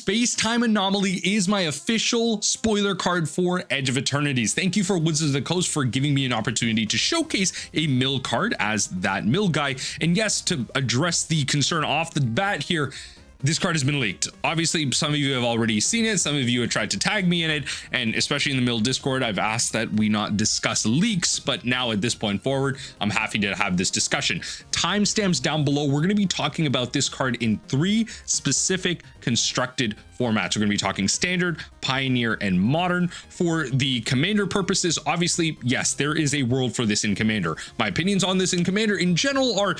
Space-Time Anomaly is my official spoiler card for Edge of Eternities. Thank you for Wizards of the Coast for giving me an opportunity to showcase a mill card as that mill guy. And yes, to address the concern off the bat here, this card has been leaked. Obviously, some of you have already seen it. Some of you have tried to tag me in it. And especially in the mill Discord, I've asked that we not discuss leaks. But now at this point forward, I'm happy to have this discussion. Timestamps down below. We're going to be talking about this card in 3 specific constructed formats. We're going to be talking standard, pioneer, and modern. For the commander purposes, obviously, yes, there is a world for this in commander. My opinions on this in commander in general are,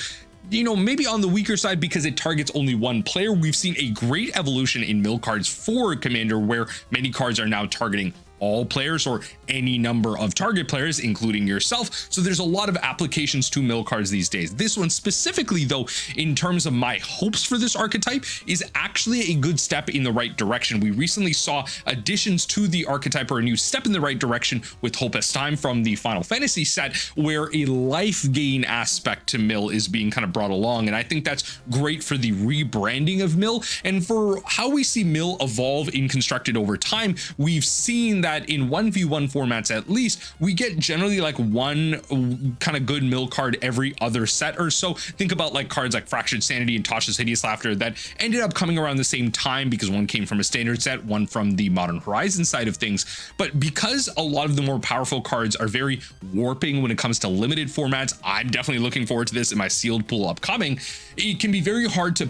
you know, maybe on the weaker side because it targets only one player. We've seen a great evolution in mill cards for commander where many cards are now targeting all players or any number of target players, including yourself. So there's a lot of applications to mill cards these days. This one specifically, though, in terms of my hopes for this archetype, is actually a good step in the right direction. We recently saw additions to the archetype, or a new step in the right direction, with Hope as Time from the Final Fantasy set, where a life gain aspect to mill is being kind of brought along. And I think that's great for the rebranding of mill and for how we see mill evolve in constructed over time. We've seen that in 1v1 formats, at least, we get generally like one kind of good mill card every other set or so. Think about like cards like Fractured Sanity and Tasha's Hideous Laughter that ended up coming around the same time because one came from a standard set, one from the Modern Horizon side of things. But because a lot of the more powerful cards are very warping when it comes to limited formats, I'm definitely looking forward to this in my sealed pool upcoming. It can be very hard to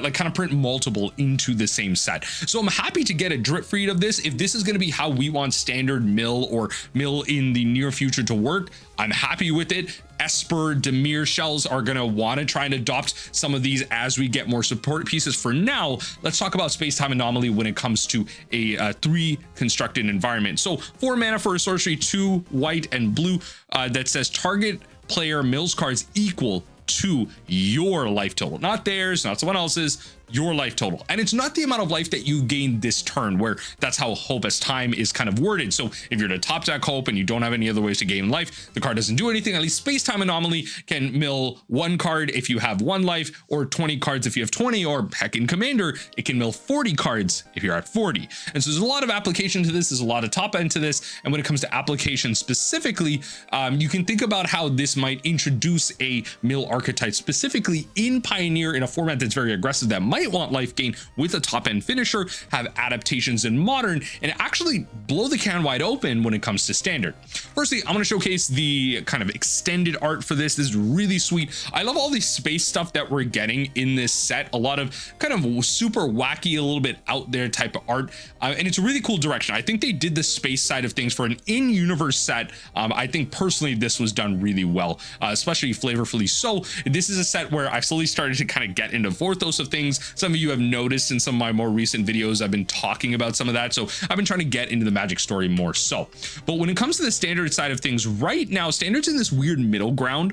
like kind of print multiple into the same set. So I'm happy to get a drip feed of this. If this is going to be how we want standard mill or mill in the near future to work, I'm happy with it. Esper, Dimir shells are going to want to try and adopt some of these as we get more support pieces. For now, let's talk about Space-Time Anomaly when it comes to a 3 constructed environment. So 4 mana for a sorcery, 2 white and blue that says target player mills cards equal to your life total, not theirs, not someone else's, your life total. And it's not the amount of life that you gain this turn, where that's how Hope as Time is kind of worded. So if you're to top deck Hope and you don't have any other ways to gain life, the card doesn't do anything. At least Space-Time Anomaly can mill 1 card if you have 1 life, or 20 cards if you have 20, or heck, in Commander, it can mill 40 cards if you're at 40. And so there's a lot of application to this. There's a lot of top end to this. And when it comes to application specifically, you can think about how this might introduce a mill archetype specifically in Pioneer in a format that's very aggressive, that might want life gain with a top end finisher, have adaptations in modern, and actually blow the can wide open when it comes to standard. Firstly, I'm going to showcase the kind of extended art for this. This is really sweet. I love all the space stuff that we're getting in this set. A lot of kind of super wacky, a little bit out there type of art, and it's a really cool direction. I think they did the space side of things for an in-universe set. I think personally this was done really well, especially flavorfully so. This is a set where I've slowly started to kind of get into Vorthos of things. Some of you have noticed in some of my more recent videos, I've been talking about some of that. So I've been trying to get into the Magic story more so. But when it comes to the standard side of things right now, standard's in this weird middle ground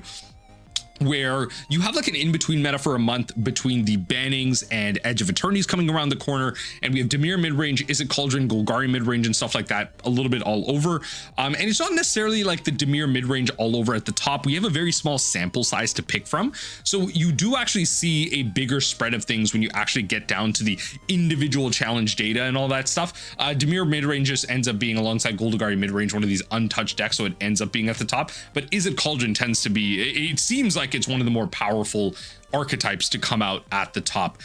where you have like an in-between meta for a month between the bannings and Edge of Eternities coming around the corner, and we have Dimir mid-range, Izzet Cauldron, Golgari mid-range, and stuff like that a little bit all over. And it's not necessarily like the Dimir mid-range all over at the top. We have a very small sample size to pick from, so you do actually see a bigger spread of things when you actually get down to the individual challenge data and all that stuff. Dimir mid-range just ends up being, alongside Golgari mid-range, one of these untouched decks, so it ends up being at the top. But Izzet Cauldron tends to be, it seems like it's one of the more powerful archetypes to come out at the top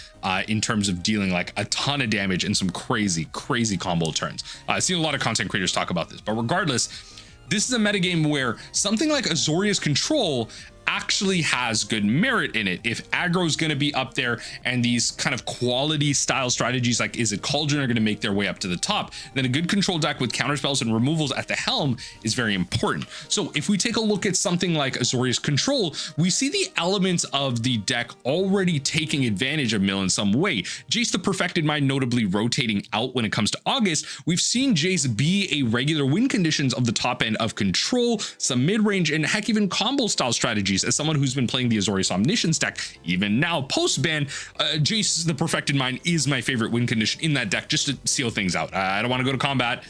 in terms of dealing like a ton of damage and some crazy combo turns. I've seen a lot of content creators talk about this, but regardless, this is a metagame where something like Azorius Control actually has good merit in it. If aggro is going to be up there and these kind of quality style strategies like Izzet Cauldron are going to make their way up to the top, then a good control deck with counterspells and removals at the helm is very important. So if we take a look at something like Azorius Control, we see the elements of the deck already taking advantage of mill in some way. Jace the Perfected Mind notably rotating out when it comes to August. We've seen Jace be a regular win conditions of the top end of control, some mid-range, and heck, even combo style strategies. As someone who's been playing the Azorius Omniscience deck, even now post-ban, Jace the Perfected Mind is my favorite win condition in that deck, just to seal things out. I don't want to go to combat.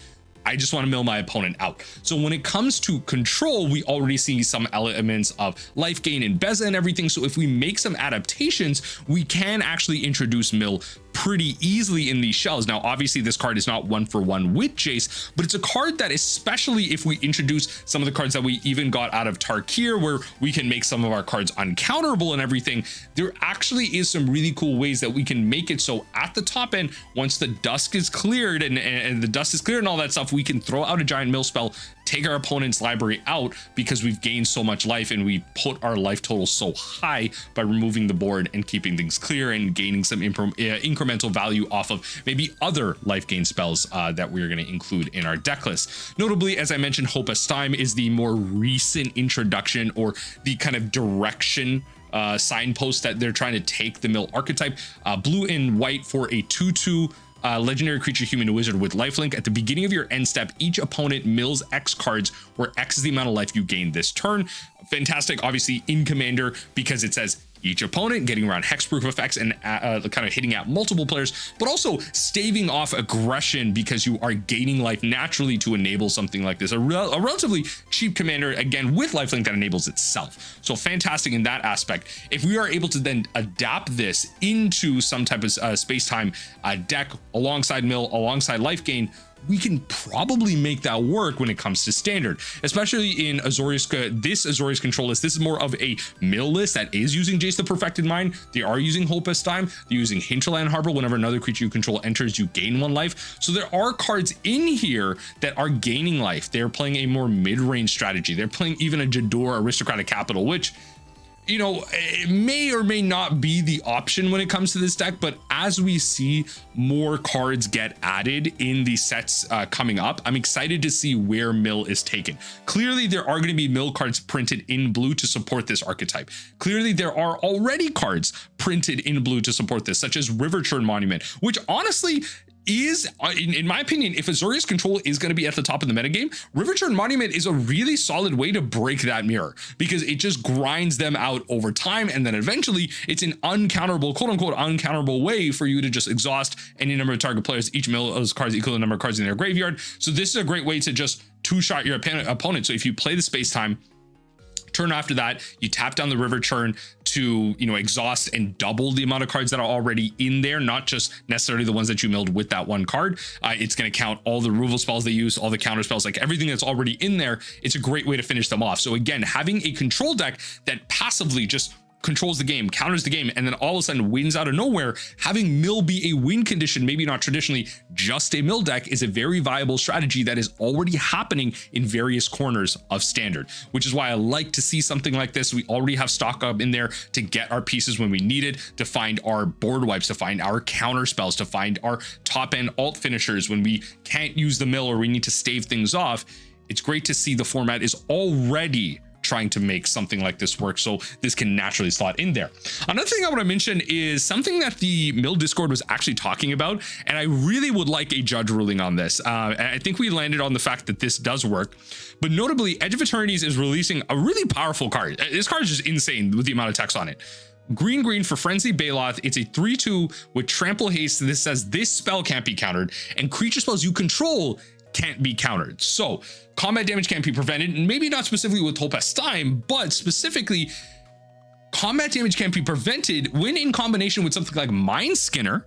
I just want to mill my opponent out. So when it comes to control, we already see some elements of life gain and Beza and everything. So if we make some adaptations, we can actually introduce mill pretty easily in these shells. Now, obviously, this card is not 1-for-1 with Jace, but it's a card that, especially if we introduce some of the cards that we even got out of Tarkir, where we can make some of our cards uncounterable and everything, there actually is some really cool ways that we can make it so at the top end, once the dusk is cleared and the dust is cleared and all that stuff, we can throw out a giant mill spell, take our opponent's library out because we've gained so much life and we put our life total so high by removing the board and keeping things clear and gaining some incremental value off of maybe other life gain spells that we're going to include in our deck list. Notably, as I mentioned, Hope as Time is the more recent introduction, or the kind of direction signpost that they're trying to take the mill archetype. Blue and white for a 2/2 legendary creature, human wizard with lifelink. At the beginning of your end step, each opponent mills X cards, where X is the amount of life you gain this turn. Fantastic, obviously, in Commander, because it says each opponent getting around hexproof effects and kind of hitting at multiple players, but also staving off aggression because you are gaining life naturally to enable something like this. A relatively cheap commander, again, with lifelink that enables itself. So fantastic in that aspect. If we are able to then adapt this into some type of space-time deck alongside mill, alongside life gain, we can probably make that work when it comes to standard, especially in Azorius. This Azorius control list, this is more of a mill list that is using Jace the Perfected Mind. They are using Hope as Time. They're using Hinterland Harbor. Whenever another creature you control enters, you gain 1 life. So there are cards in here that are gaining life. They're playing a more mid-range strategy. They're playing even a Jador Aristocratic Capital, which, you know, it may or may not be the option when it comes to this deck, but as we see more cards get added in the sets coming up, I'm excited to see where mill is taken. Clearly, there are going to be mill cards printed in blue to support this archetype. Clearly, there are already cards printed in blue to support this, such as Riverchurn Monument, which honestly is, in my opinion, if Azorius control is going to be at the top of the metagame, Riverchurn Monument is a really solid way to break that mirror, because it just grinds them out over time, and then eventually it's an uncounterable, quote unquote uncounterable way for you to just exhaust any number of target players. Each mill of those cards equal the number of cards in their graveyard. So this is a great way to just two-shot your opponent. So if you play the space time, turn after that, you tap down the Riverchurn to, you know, exhaust and double the amount of cards that are already in there, not just necessarily the ones that you milled with that one card. It's going to count all the removal spells they use, all the counter spells, like everything that's already in there. It's a great way to finish them off. So again, having a control deck that passively just controls the game, counters the game, and then all of a sudden wins out of nowhere, having mill be a win condition, maybe not traditionally just a mill deck, is a very viable strategy that is already happening in various corners of standard, which is why I like to see something like this. We already have stock up in there to get our pieces when we need it, to find our board wipes, to find our counter spells, to find our top end alt finishers when we can't use the mill or we need to stave things off. It's great to see the format is already trying to make something like this work, so this can naturally slot in there. Another thing I want to mention is something that the mill Discord was actually talking about, and I really would like a judge ruling on this. I think we landed on the fact that this does work, but notably Edge of Eternities is releasing a really powerful card. This card is just insane with the amount of text on it. Green for Frenzy Baloth. It's a 3/2 with trample haste. This says this spell can't be countered, and creature spells you control can't be countered. So combat damage can't be prevented, and maybe not specifically with Hope as Time, but specifically combat damage can't be prevented when in combination with something like Mind Skinner.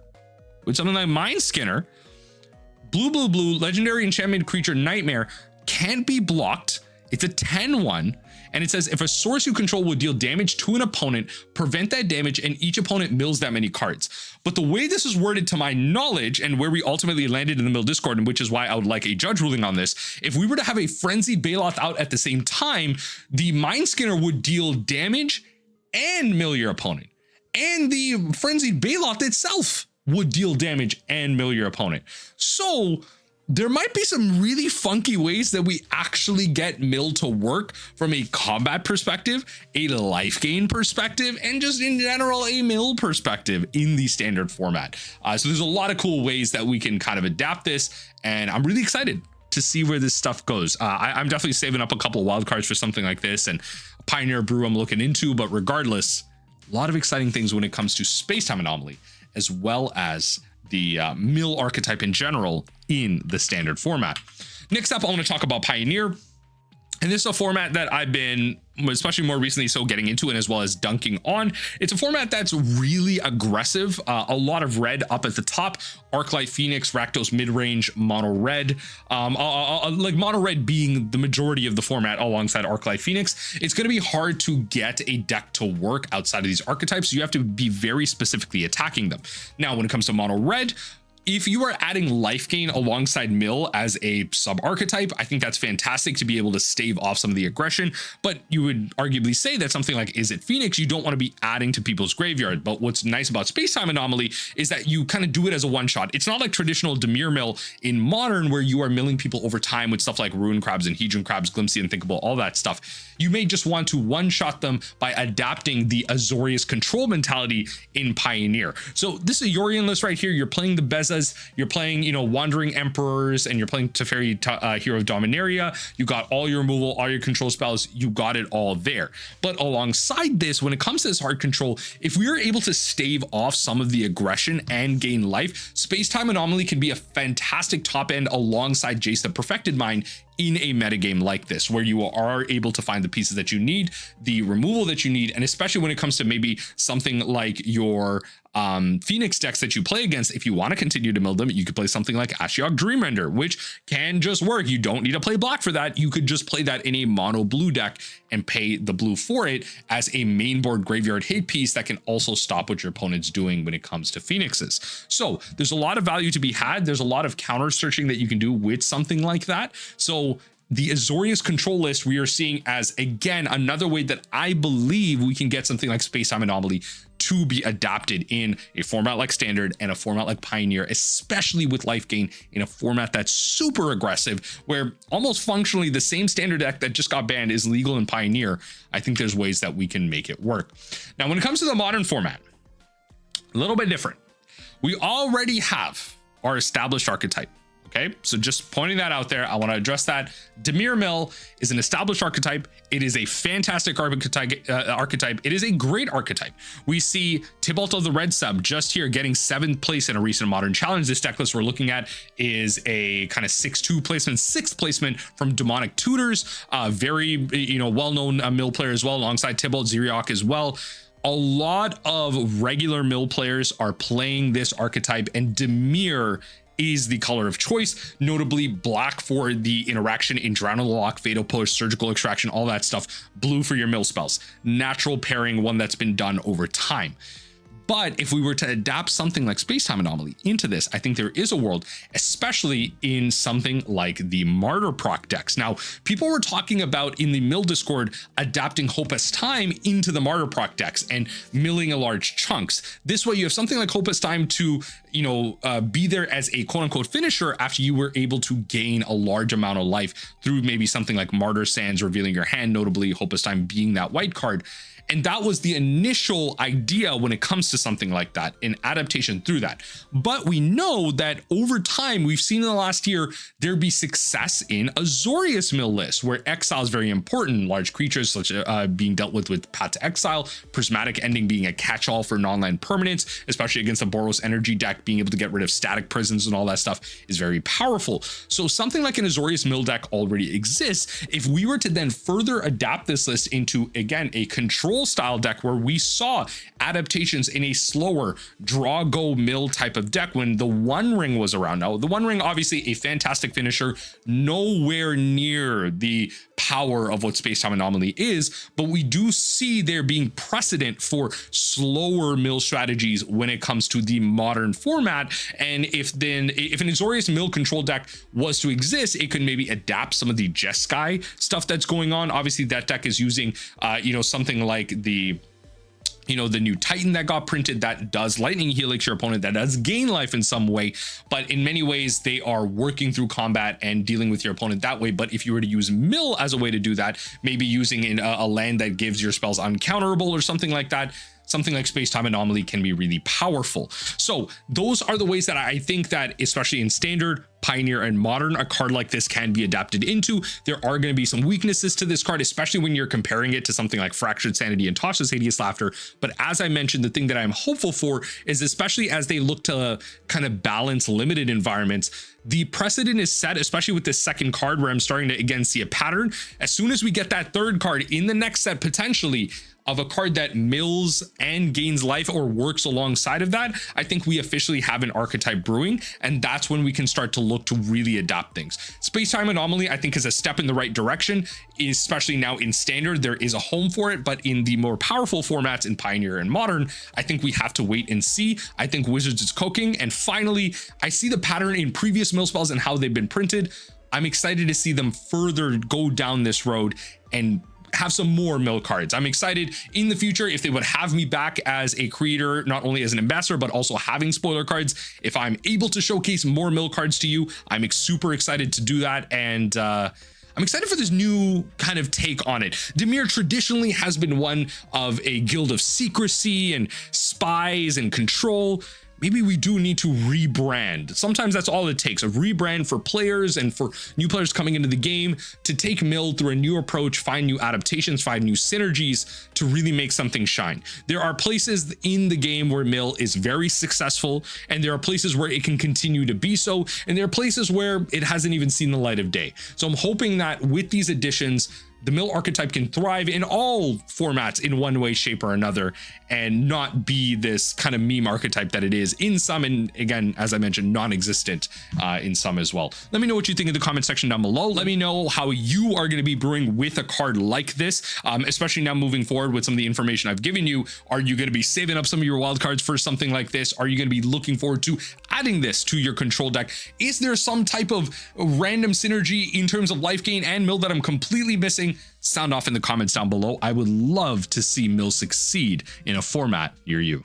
Blue, legendary enchantment creature Nightmare can't be blocked. It's a 10/1. And it says if a source you control will deal damage to an opponent, prevent that damage, and each opponent mills that many cards. But the way this is worded, to my knowledge, and where we ultimately landed in the mill Discord, and which is why I would like a judge ruling on this, if we were to have a Frenzied Baloth out at the same time, the Mind Skinner would deal damage and mill your opponent. And the Frenzied Baloth itself would deal damage and mill your opponent. So there might be some really funky ways that we actually get mill to work from a combat perspective, a life gain perspective, and just in general a mill perspective in the standard format. So there's a lot of cool ways that we can kind of adapt this, and I'm really excited to see where this stuff goes. I'm definitely saving up a couple of wild cards for something like this, and Pioneer Brew I'm looking into, but regardless, a lot of exciting things when it comes to Space-Time Anomaly, as well as the mill archetype in general in the standard format. Next up, I want to talk about Pioneer. And this is a format that I've been, especially more recently, so getting into it as well as dunking on. It's a format that's really aggressive. A lot of red up at the top, Arclight Phoenix, Rakdos mid-range, mono red. Like mono red being the majority of the format alongside Arclight Phoenix. It's going to be hard to get a deck to work outside of these archetypes. So you have to be very specifically attacking them. Now, when it comes to mono red, if you are adding life gain alongside mill as a sub archetype, I think that's fantastic to be able to stave off some of the aggression. But you would arguably say that something like Is It Phoenix, you don't want to be adding to people's graveyard. But what's nice about Space-Time Anomaly is that you kind of do it as a one shot. It's not like traditional Dimir mill in modern where you are milling people over time with stuff like Ruin Crabs and Hedron Crabs, Glimpsy, Unthinkable, all that stuff. You may just want to one shot them by adapting the Azorius control mentality in Pioneer. So this is a Yorion list right here. You're playing the Bezas, you're playing, you know, Wandering Emperors, and you're playing Teferi, Hero of Dominaria. You got all your removal, all your control spells, you got it all there. But alongside this, when it comes to this hard control, if we are able to stave off some of the aggression and gain life, Space-Time Anomaly can be a fantastic top end alongside Jace the Perfected Mind in a metagame like this, where you are able to find the pieces that you need, the removal that you need, and especially when it comes to maybe something like your Phoenix decks that you play against. If you want to continue to mill them, you could play something like Ashiok Dreamrender, which can just work. You don't need to play black for that. You could just play that in a mono blue deck and pay the blue for it as a main board graveyard hit piece that can also stop what your opponent's doing when it comes to Phoenixes. So there's a lot of value to be had. There's a lot of counter searching that you can do with something like that. So the Azorius control list we are seeing as, again, another way that I believe we can get something like Space-Time Anomaly to be adapted in a format like Standard and a format like Pioneer, especially with life gain in a format that's super aggressive, where almost functionally the same Standard deck that just got banned is legal in Pioneer. I think there's ways that we can make it work. Now, when it comes to the modern format, a little bit different. We already have our established archetype. Okay, so just pointing that out there, I want to address that. Dimir Mill is an established archetype. It is a fantastic archetype. It is a great archetype. We see Tybalt of the Red Sub just here getting 7th place in a recent Modern Challenge. This deck list we're looking at is a kind of 6-2 placement, 6th placement from Demonic Tutors. Very, you know, well-known mill player as well, alongside Tybalt, Ziriok as well. A lot of regular mill players are playing this archetype, and Dimir is the color of choice, notably black for the interaction in Drown on the Lock, Fatal Push, Surgical Extraction, all that stuff, blue for your mill spells. Natural pairing, one that's been done over time. But if we were to adapt something like Space-Time Anomaly into this, I think there is a world, especially in something like the Martyr proc decks. Now, people were talking about in the mill Discord adapting Hopeless Time into the Martyr proc decks and milling a large chunks. This way you have something like Hopeless Time to, you know, be there as a quote unquote finisher after you were able to gain a large amount of life through maybe something like Martyr Sands revealing your hand, notably Hopeless Time being that white card. And that was the initial idea when it comes to something like that, an adaptation through that. But we know that over time, we've seen in the last year, there be success in Azorius mill lists, where exile is very important, large creatures such as being dealt with Path to Exile, Prismatic Ending being a catch-all for non-land permanents, especially against a Boros energy deck, being able to get rid of static prisons and all that stuff is very powerful. So something like an Azorius mill deck already exists. If we were to then further adapt this list into, again, a control style deck where we saw adaptations in a slower draw go mill type of deck when the One Ring was around. Now, the One Ring, obviously a fantastic finisher, nowhere near the power of what Space-Time Anomaly is, but we do see there being precedent for slower mill strategies when it comes to the modern format. And if an Azorius mill control deck was to exist, it could maybe adapt some of the Jeskai stuff that's going on. Obviously that deck is using something like the new Titan that got printed that does lightning helix your opponent, that does gain life in some way, but in many ways they are working through combat and dealing with your opponent that way. But if you were to use mill as a way to do that, maybe using in a land that gives your spells uncounterable or something like that, something like Space-Time Anomaly can be really powerful. So those are the ways that I think that, especially in Standard, Pioneer, and Modern, a card like this can be adapted into. There are going to be some weaknesses to this card, especially when you're comparing it to something like Fractured Sanity and Tasha's Hideous Laughter. But as I mentioned, the thing that I'm hopeful for is, especially as they look to kind of balance limited environments, the precedent is set, especially with this second card where I'm starting to again see a pattern. As soon as we get that third card in the next set, potentially, of a card that mills and gains life or works alongside of that, I think we officially have an archetype brewing, and that's when we can start to look to really adapt things. Space-Time Anomaly, I think, is a step in the right direction, especially now in Standard. There is a home for it, but in the more powerful formats in Pioneer and Modern, I think we have to wait and see. I think Wizards is cooking, and finally, I see the pattern in previous mill spells and how they've been printed. I'm excited to see them further go down this road and have some more mill cards. I'm excited in the future if they would have me back as a creator, not only as an ambassador, but also having spoiler cards. If I'm able to showcase more mill cards to you, I'm super excited to do that. And I'm excited for this new kind of take on it. Dimir traditionally has been one of a guild of secrecy and spies and control. Maybe we do need to rebrand. Sometimes that's all it takes, a rebrand for players and for new players coming into the game to take mill through a new approach, find new adaptations, find new synergies to really make something shine. There are places in the game where mill is very successful, and there are places where it can continue to be so, and there are places where it hasn't even seen the light of day. So I'm hoping that with these additions, the mill archetype can thrive in all formats in one way, shape, or another, and not be this kind of meme archetype that it is in some, and again, as I mentioned, non-existent in some as well. Let me know what you think in the comment section down below. Let me know how you are going to be brewing with a card like this, especially now moving forward with some of the information I've given you. Are you going to be saving up some of your wild cards for something like this? Are you going to be looking forward to adding this to your control deck? Is there some type of random synergy in terms of life gain and mill that I'm completely missing? Sound off in the comments down below. I would love to see mill succeed in a format near you.